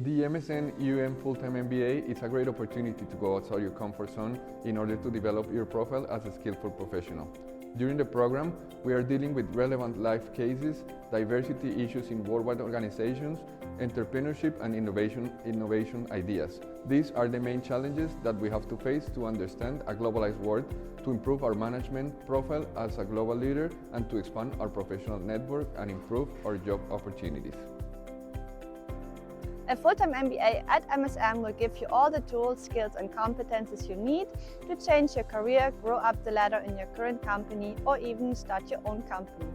The MSM Full-time MBA is a great opportunity to go outside your comfort zone in order to develop your profile as a skillful professional. During the program, we are dealing with relevant life cases, diversity issues in worldwide organizations, entrepreneurship and innovation ideas. These are the main challenges that we have to face to understand a globalized world, to improve our management profile as a global leader, and to expand our professional network and improve our job opportunities. A full-time MBA at MSM will give you all the tools, skills and competences you need to change your career, grow up the ladder in your current company or even start your own company.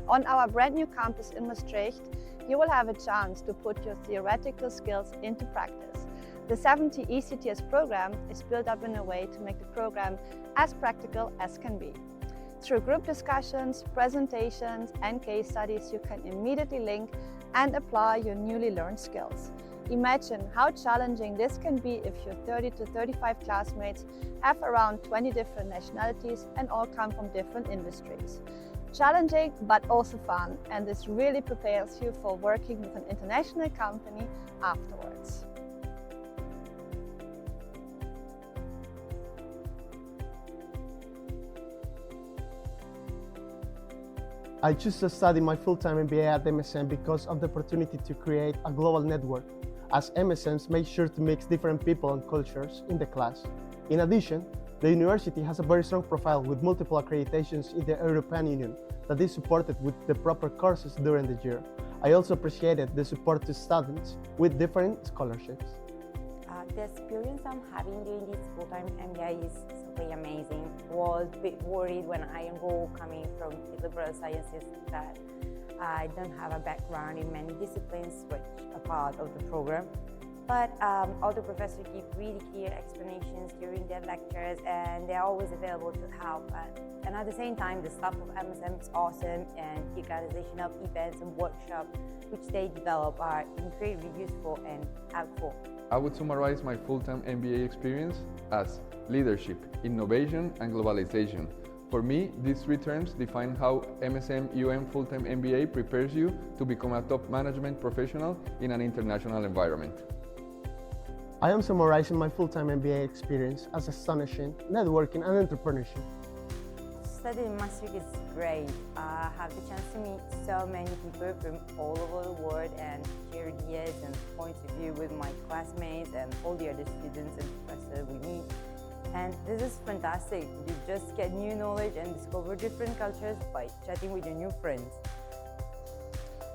On our brand new campus in Maastricht, you will have a chance to put your theoretical skills into practice. The 70 ECTS program is built up in a way to make the program as practical as can be. Through group discussions, presentations and case studies, you can immediately link and apply your newly learned skills. Imagine how challenging this can be if your 30 to 35 classmates have around 20 different nationalities and all come from different industries. Challenging but also fun, and this really prepares you for working with an international company afterwards. I choose to study my full-time MBA at MSM because of the opportunity to create a global network, as MSMs make sure to mix different people and cultures in the class. In addition, the university has a very strong profile with multiple accreditations in the European Union that is supported with the proper courses during the year. I also appreciated the support to students with different scholarships. The experience I'm having during this full-time MBA is simply amazing. I was a bit worried when I enrolled coming from the liberal sciences that I don't have a background in many disciplines which are part of the program. But all the professors give really clear explanations during their lectures and they're always available to help. And at the same time, the staff of MSM is awesome, and the organization of events and workshops which they develop are incredibly useful and helpful. I would summarize my full-time MBA experience as leadership, innovation, and globalization. For me, these three terms define how MSM Full-time MBA prepares you to become a top management professional in an international environment. I am summarizing my full-time MBA experience as astonishing, networking, and entrepreneurship. Studying in Maastricht is great. I have the chance to meet so many people from all over the world and share ideas and points of view with my classmates and all the other students and professors we meet. And this is fantastic. You just get new knowledge and discover different cultures by chatting with your new friends.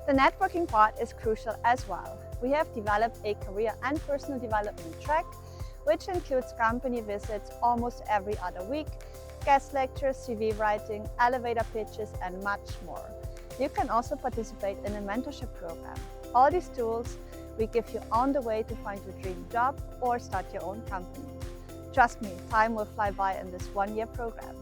The networking part is crucial as well. We have developed a career and personal development track, which includes company visits almost every other week, guest lectures, CV writing, elevator pitches, and much more. You can also participate in a mentorship program. All these tools we give you on the way to find your dream job or start your own company. Trust me, time will fly by in this one-year program.